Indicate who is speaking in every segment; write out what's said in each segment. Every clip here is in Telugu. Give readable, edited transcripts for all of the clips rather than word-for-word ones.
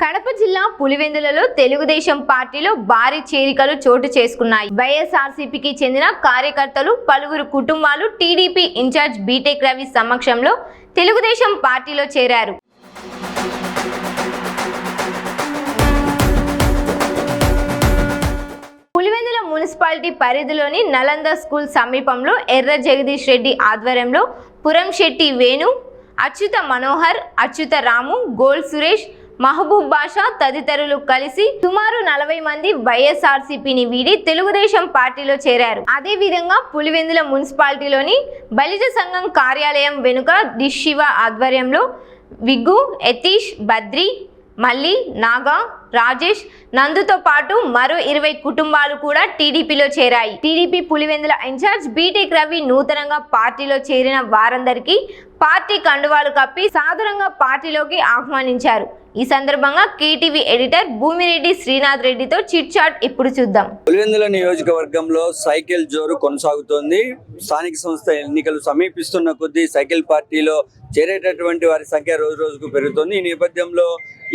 Speaker 1: కడప జిల్లా పులివెందులలో తెలుగుదేశం పార్టీలో భారీ చేరికలు చోటు చేసుకున్నాయి. వైఎస్ఆర్సీపీకి చెందిన కార్యకర్తలు పలువురు కుటుంబాలు టీడీపీ ఇన్ఛార్జ్ బీటెక్ రవి సమక్షంలో తెలుగుదేశం పార్టీలో చేరారు. పులివెందుల మున్సిపాలిటీ పరిధిలోని నలంద స్కూల్ సమీపంలో ఎర్ర జగదీష్ రెడ్డి ఆధ్వర్యంలో పురంశెట్టి వేణు, అచ్యుత మనోహర్, అచ్యుత రాము, గోల్ సురేష్, మహబూబ్ బాషా తదితరులు కలిసి సుమారు 40 మంది వైఎస్ఆర్సీపీని వీడి తెలుగుదేశం పార్టీలో చేరారు. అదే విధంగా పులివెందుల మున్సిపాలిటీలోని బలిజ సంఘం కార్యాలయం వెనుక దిశ్ శివ ఆధ్వర్యంలో విగ్గు, యతీష్, బద్రి, మల్లి, నాగా, రాజేష్, నందుతో పాటు మరో 20 కుటుంబాలు కూడా టీడీపీలో చేరాయి. TDP Pulivendula in charge B Tech Ravi నూతనంగా పార్టీలో చేరిన వారందరికీ పార్టీ కండువాలు కప్పి సాదరంగా పార్టీలోకి ఆహ్వానించారు. ఈ సందర్భంగా కేటీవీ ఎడిటర్ భూమిరెడ్డి శ్రీనాథ్ రెడ్డితో చిట్ చాట్ ఇప్పుడు చూద్దాం.
Speaker 2: పులివెందుల నియోజకవర్గంలో సైకిల్ జోరు కొనసాగుతోంది. స్థానిక సంస్థ ఎన్నికలు సమీపిస్తున్న కొద్దీ సైకిల్ పార్టీలో చేరేటటువంటి వారి సంఖ్య రోజు రోజుకు పెరుగుతోంది. ఈ నేపథ్యంలో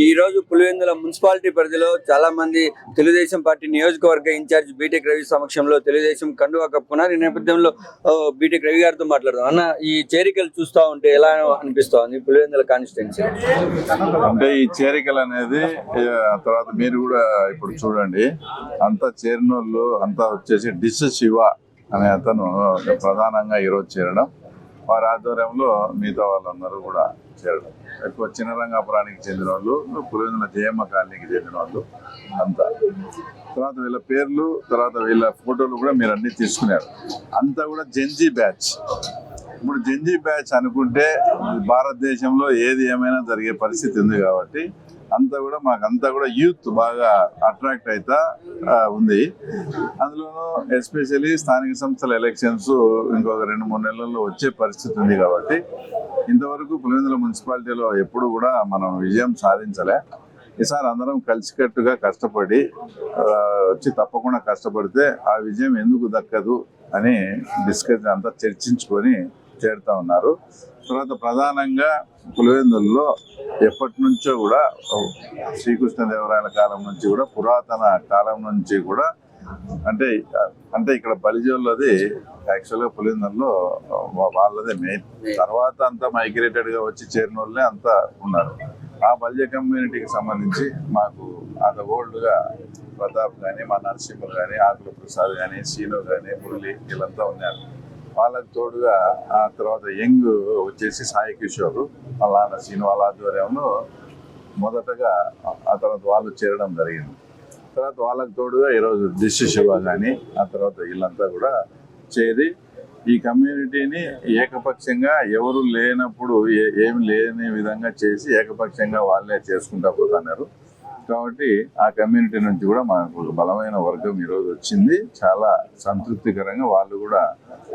Speaker 2: ఈ రోజు పులివెందుల మున్సిపాలిటీ పరిధిలో చాలా మంది తెలుగుదేశం పార్టీ నియోజకవర్గ ఇన్ఛార్జ్ బీటెక్ రవి సమక్షంలో తెలుగుదేశం కండువా కప్పుకున్నారు. ఈ నేపథ్యంలో బీటెక్ రవి గారితో మాట్లాడదాం. అన్న, ఈ చేరికలు చూస్తా ఉంటే ఎలా అనిపిస్తోంది పులివెందుల కాన్స్టిట్యున్సీ?
Speaker 3: అంటే ఈ చేరికలు అనేది తర్వాత మీరు కూడా ఇప్పుడు చూడండి, అంతా చేరినోళ్ళు అంతా వచ్చేసి డిస్ శివ అనే అతను ప్రధానంగా ఈరోజు చేరడం, వారి ఆధ్వర్యంలో మిగతా వాళ్ళందరూ కూడా చేరడం. ఎక్కువ చిన్నరంగాపురానికి చెందిన వాళ్ళు, పులివెందుల జయమ్మ కాలనీకి చెందిన వాళ్ళు అంతా. తర్వాత వీళ్ళ పేర్లు, తర్వాత వీళ్ళ ఫోటోలు కూడా మీరు అన్ని తీసుకున్నారు. అంతా కూడా జెన్జీ బ్యాచ్. ఇప్పుడు జెన్జీ బ్యాచ్ అనుకుంటే భారతదేశంలో ఏది ఏమైనా జరిగే పరిస్థితి ఉంది కాబట్టి అంతా కూడా మాకంతా కూడా యూత్ బాగా అట్రాక్ట్ అవుతా ఉంది. అందులోనూ ఎస్పెషల్లీ స్థానిక సంస్థల ఎలక్షన్స్ ఇంకొక 2-3 నెలల్లో వచ్చే పరిస్థితి ఉంది కాబట్టి ఇంతవరకు పులివెందుల మున్సిపాలిటీలో ఎప్పుడు కూడా మనం విజయం సాధించలే. ఈసారి అందరం కలిసికట్టుగా కష్టపడి వచ్చి తప్పకుండా కష్టపడితే ఆ విజయం ఎందుకు దక్కదు అని డిస్కస్ అంతా చర్చించుకొని చేరుతా ఉన్నారు. తర్వాత ప్రధానంగా పులివెందుల్లో ఎప్పటి నుంచో కూడా శ్రీకృష్ణదేవరాయల కాలం నుంచి కూడా, పురాతన కాలం నుంచి కూడా అంటే ఇక్కడ బలిజోళ్ళది యాక్చువల్గా పులివెందుల్లో వాళ్ళదే మెయిన్. తర్వాత అంతా మైగ్రేటెడ్గా వచ్చి చేరిన వాళ్ళే అంతా ఉన్నారు. ఆ బలిజ కమ్యూనిటీకి సంబంధించి మాకు అంత ఓల్డ్గా ప్రతాప్ కానీ, మా నరసింహులు కానీ, ఆకుల ప్రసాద్ కానీ, సీను కానీ, మురళి వీళ్ళంతా ఉన్నారు. వాళ్ళకి తోడుగా ఆ తర్వాత యంగ్ వచ్చేసి సాయి కిషోర్, వాళ్ళ నాన్న సీను వాళ్ళ ఆధ్వర్యంలో మొదటగా ఆ తర్వాత వాళ్ళు చేరడం జరిగింది. తర్వాత వాళ్ళకి తోడుగా ఈరోజు దిశ శివ కానీ, ఆ తర్వాత వీళ్ళంతా కూడా చేరి ఈ కమ్యూనిటీని ఏకపక్షంగా ఎవరు లేనప్పుడు ఏమి లేని విధంగా చేసి ఏకపక్షంగా వాళ్ళే చేసుకుంటా పోతున్నారు. కాబట్టి ఆ కమ్యూనిటీ నుంచి కూడా మాకు ఒక బలమైన వర్గం ఈరోజు వచ్చింది. చాలా సంతృప్తికరంగా వాళ్ళు కూడా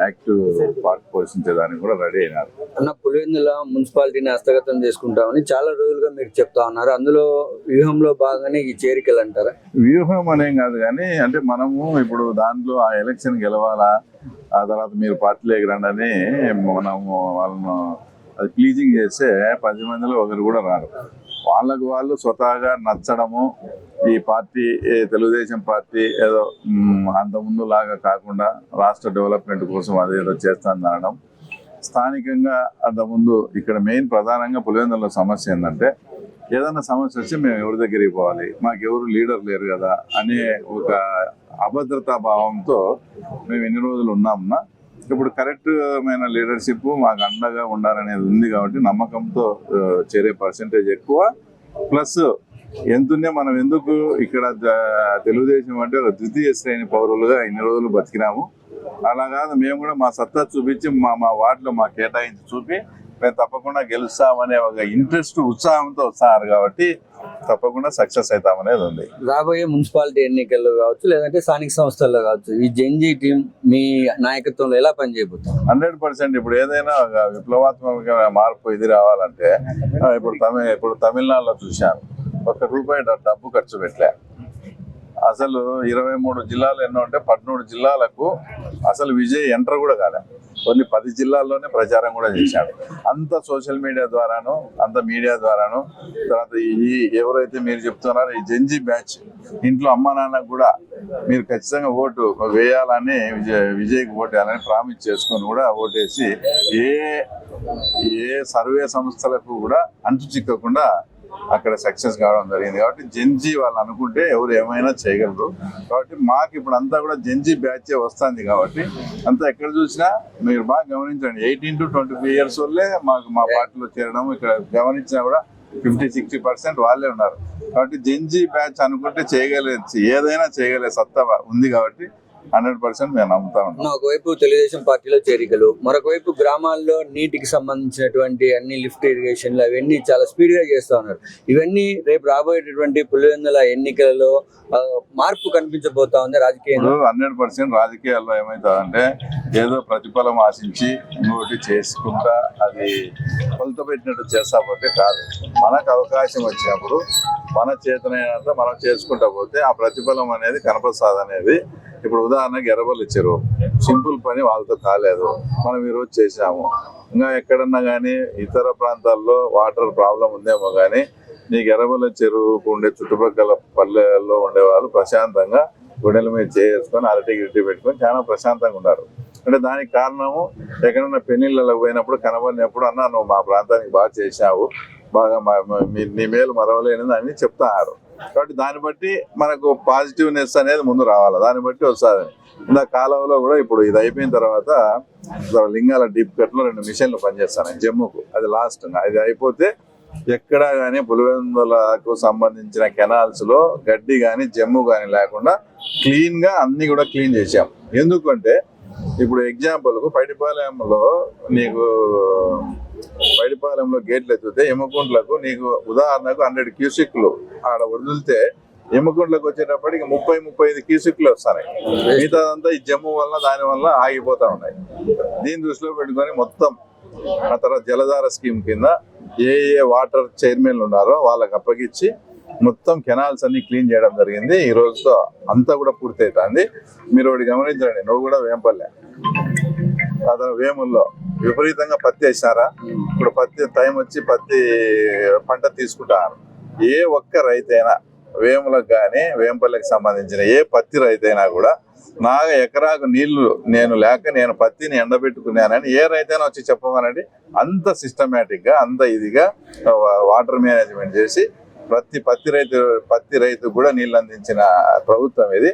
Speaker 3: యాక్టివ్ పార్ట్ పోషించేదానికి కూడా రెడీ అయినారు.
Speaker 2: అన్న, పులివెందుల మున్సిపాలిటీని హస్తగతం చేసుకుంటామని చాలా రోజులుగా మీరు చెప్తా ఉన్నారు. అందులో వ్యూహంలో భాగంగానే ఈ చేరికలు అంటారా?
Speaker 3: వ్యూహం అనేం కాదు కానీ, అంటే మనము ఇప్పుడు దాంట్లో ఆ ఎలక్షన్ గెలవాలా, ఆ తర్వాత మీరు పార్టీలోకి రండి అని మనము వాళ్ళను అది ప్లీజింగ్ చేస్తే 10 మందిలో ఒకరు కూడా రారు. వాళ్ళకు వాళ్ళు స్వతహాగా నచ్చడము, ఈ పార్టీ తెలుగుదేశం పార్టీ ఏదో అంతకుముందు లాగా కాకుండా రాష్ట్ర డెవలప్మెంట్ కోసం అదేదో చేస్తాను అనడం. స్థానికంగా అంతకుముందు ఇక్కడ మెయిన్ ప్రధానంగా పులివెందుల సమస్య ఏంటంటే, ఏదైనా సమస్య వచ్చి మేము ఎవరి దగ్గరికి పోవాలి, మాకు ఎవరు లీడర్ లేరు కదా అనే ఒక అభద్రతా భావంతో మేము ఎన్ని రోజులు ఉన్నామన్నా, ఇప్పుడు కరెక్ట్మైన లీడర్షిప్ మాకు అండగా ఉండాలనేది ఉంది కాబట్టి నమ్మకంతో చేరే పర్సెంటేజ్ ఎక్కువ. ప్లస్ ఎంతున్నా మనం ఎందుకు ఇక్కడ తెలుగుదేశం అంటే ఒక ద్వితీయ శ్రేణి పౌరులుగా ఇన్ని రోజులు బతికినాము. అలా కాదు, మేము కూడా మా సత్తా చూపించి మా వార్డులో మా కేటాయించి చూపి మేము తప్పకుండా గెలుస్తామనే ఒక ఇంట్రెస్ట్, ఉత్సాహంతో వస్తున్నారు కాబట్టి తప్పకుండా సక్సెస్ అవుతామనేది ఉంది.
Speaker 2: రాబోయే మున్సిపాలిటీ ఎన్నికల్లో కావచ్చు, లేదంటే స్థానిక సంస్థల్లో కావచ్చు, ఈ జెన్జీ టీం మీ నాయకత్వంలో ఎలా పనిచేయబోతుంది?
Speaker 3: 100%. ఇప్పుడు ఏదైనా ఒక విప్లవాత్మక మార్పు ఇది రావాలంటే ఇప్పుడు తమిళనాడులో చూశాను, ₹1 డబ్బు ఖర్చు పెట్టలే. అసలు 23 జిల్లాలు ఎన్నో ఉంటే 13 జిల్లాలకు అసలు విజయ్ ఎంటర్ కూడా కాలే. కొన్ని 10 జిల్లాల్లోనే ప్రచారం కూడా చేశాడు. అంత సోషల్ మీడియా ద్వారాను, అంత మీడియా ద్వారాను. తర్వాత ఈ ఎవరైతే మీరు చెప్తున్నారో ఈ జెన్జీ బ్యాచ్, ఇంట్లో అమ్మా నాన్నకు కూడా మీరు ఖచ్చితంగా ఓటు వేయాలని, విజయ్కి ఓటు వేయాలని ప్రామిస్ చేసుకొని కూడా ఓటేసి ఏ సర్వే సంస్థలకు కూడా అంతు చిక్కకుండా అక్కడ సక్సెస్ కావడం జరిగింది. కాబట్టి జెన్జీ వాళ్ళు అనుకుంటే ఎవరు ఏమైనా చేయగలరు. కాబట్టి మాకు ఇప్పుడు అంతా కూడా జెన్జీ బ్యాచే వస్తుంది. కాబట్టి అంతా ఎక్కడ చూసినా మీరు బాగా గమనించండి, 18 to 25 years వాళ్ళే మాకు మా పార్టీలో చేరడం. ఇక్కడ గమనించినా కూడా 50-60% వాళ్ళే ఉన్నారు. కాబట్టి జెన్జీ బ్యాచ్ అనుకుంటే చేయగలేదు, ఏదైనా చేయగలే సత్తా ఉంది. కాబట్టి 100% మేము నమ్ముతా ఉంటాం.
Speaker 2: ఒకవైపు తెలుగుదేశం పార్టీలో చేరికలు, మరొక వైపు గ్రామాల్లో నీటికి సంబంధించినటువంటి అన్ని లిఫ్ట్ ఇరిగేషన్లు అవన్నీ చాలా స్పీడ్ గా చేస్తా ఉన్నారు. ఇవన్నీ రేపు రాబోయేటటువంటి పులివెందుల ఎన్నికలలో మార్పు కనిపించబోతా ఉంది రాజకీయంలో.
Speaker 3: 100% రాజకీయాల్లో ఏమవుతుందంటే ఏదో ప్రతిఫలం ఆశించి ఇంకోటి చేసుకుంటా అది కొలత పెట్టినట్టు చేస్తా పోతే కాదు. మనకు అవకాశం వచ్చినప్పుడు మన చేతనైనంత మనం చేసుకుంటా పోతే ఆ ప్రతిఫలం అనేది కనపస్తుంది అనేది. ఇప్పుడు ఉదాహరణకి ఎర్రబల్లి చెరువు సింపుల్ పని, వాళ్ళతో కాలేదు, మనం ఈరోజు చేసాము. ఇంకా ఎక్కడన్నా కానీ ఇతర ప్రాంతాల్లో వాటర్ ప్రాబ్లం ఉందేమో కానీ నీకు ఎర్రబల్లి చెరువుకు ఉండే చుట్టుపక్కల పల్లెల్లో ఉండేవాళ్ళు ప్రశాంతంగా గుండెల మీద చేసుకొని అరటి గిట్టి పెట్టుకొని చాలా ప్రశాంతంగా ఉన్నారు. అంటే దానికి కారణము ఎక్కడన్నా పెళ్లిళ్ళకి పోయినప్పుడు కనబడినప్పుడు అన్నా నువ్వు మా ప్రాంతానికి బాగా చేసావు, బాగా నీ మేలు మరవలేనిది అని చెప్తారు. కాబట్టి దాన్ని బట్టి మనకు పాజిటివ్నెస్ అనేది ముందు రావాలి, దాన్ని బట్టి వస్తుంది. ఇంత కాలంలో కూడా ఇప్పుడు ఇది అయిపోయిన తర్వాత లింగాల డీప్ కట్లో 2 మిషన్లు పనిచేస్తాను జమ్ముకు. అది లాస్ట్, అది అయిపోతే ఎక్కడా కానీ పులివెందులకు సంబంధించిన కెనాల్స్ లో గడ్డి కానీ జమ్ము కానీ లేకుండా క్లీన్ గా అన్ని కూడా క్లీన్ చేసాం. ఎందుకంటే ఇప్పుడు ఎగ్జాంపుల్కు పైడిపాలెంలో నీకు పైడిపాలెంలో గేట్లు ఎత్తితే ఎమ్మకుంట్లకు నీకు ఉదాహరణకు 100 క్యూసిక్లు ఆడ వదిలితే ఎమ్మకుంట్లకు వచ్చేటప్పటికి 30-35 క్యూసిక్లు వస్తున్నాయి. మిగతాదంతా ఈ జమ్ము వల్ల దాని వల్ల ఆగిపోతా ఉన్నాయి. దీన్ని దృష్టిలో పెట్టుకొని మొత్తం ఆ తర్వాత జలధార స్కీమ్ కింద ఏ వాటర్ చైర్మన్లు ఉన్నారో వాళ్ళకి అప్పగించి మొత్తం కెనాల్స్ అన్ని క్లీన్ చేయడం జరిగింది. ఈ రోజుతో అంతా కూడా పూర్తి అవుతుంది. మీరు ఒకటి గమనించండి, నువ్వు కూడా వేంపల్లె అతను వేముల్లో విపరీతంగా పత్తి వేసినారా? ఇప్పుడు పత్తి టైం వచ్చి పత్తి పంట తీసుకుంటారు. ఏ ఒక్క రైతైనా వేములకు కానీ వేంపల్లెకి సంబంధించిన ఏ పత్తి రైతైనా కూడా నా ఎకరాకు నీళ్లు నేను పత్తిని ఎండబెట్టుకున్నానని ఏ రైతైనా వచ్చి చెప్పమనండి. అంత సిస్టమేటిక్ గా అంత ఇదిగా వాటర్ మేనేజ్మెంట్ చేసి ప్రతి పత్తి రైతు కూడా నీళ్ళు అందించిన ప్రభుత్వం ఇది.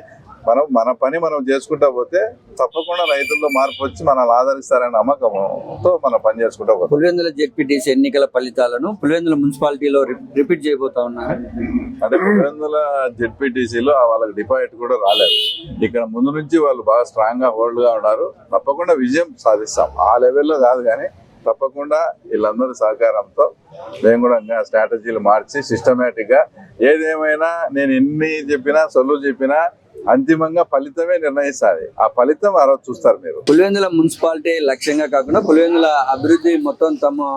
Speaker 3: మన పని మనం చేసుకుంటా పోతే తప్పకుండా రైతుల్లో మార్పు వచ్చి మనల్ని ఆదరిస్తారనే నమ్మకంతో మనం పని చేసుకుంటా పోతాం.
Speaker 2: పులివెందుల జెడ్పీటీసీ ఎన్నికల ఫలితాలను పులివెందుల మున్సిపాలిటీలో రిపీట్ చేయబోతా ఉన్నారు.
Speaker 3: అంటే పులివెందుల జెడ్పీటీసీలో వాళ్ళకి డిపాజిట్ కూడా రాలేదు. ఇక్కడ ముందు నుంచి వాళ్ళు బాగా స్ట్రాంగ్ గా హోల్డ్ గా ఉన్నారు. తప్పకుండా విజయం సాధిస్తాం. ఆ లెవెల్లో కాదు కానీ తప్పకుండా వీళ్ళందరి సహకారంతో మేము కూడా ఇంకా స్ట్రాటజీలు మార్చి సిస్టమేటిక్ గా ఏదేమైనా నేను ఎన్ని చెప్పినా సొల్లు చెప్పినా అంతిమంగా ఫలితమే నిర్ణయిస్తుంది. ఆ ఫలితం ఆ రోజు చూస్తారు మీరు.
Speaker 2: పులివెందుల మున్సిపాలిటీ లక్ష్యంగా కాకుండా పులివెందుల అభివృద్ధి మొత్తం తమ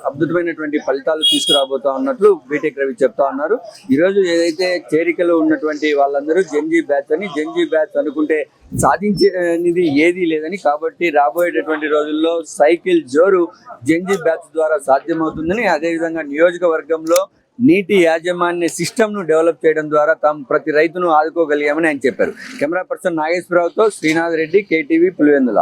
Speaker 2: అద్భుతమైనటువంటి ఫలితాలు తీసుకురాబోతా ఉన్నట్లు బీటెక్ రవి చెప్తా ఉన్నారు. ఈరోజు ఏదైతే చేరికలు ఉన్నటువంటి వాళ్ళందరూ జెన్జీ బ్యాచ్ అనుకుంటే సాధించేది ఏదీ లేదని, కాబట్టి రాబోయేటటువంటి రోజుల్లో సైకిల్ జోరు జెన్జీ బ్యాచ్ ద్వారా సాధ్యమవుతుందని, అదేవిధంగా నియోజకవర్గంలో నీటి యాజమాన్య సిస్టమ్ను డెవలప్ చేయడం ద్వారా తాము ప్రతి రైతును ఆదుకోగలిగామని ఆయన చెప్పారు. కెమెరా పర్సన్ నాగేశ్వరరావుతో శ్రీనాథ్ రెడ్డి, KTV పులివెందుల.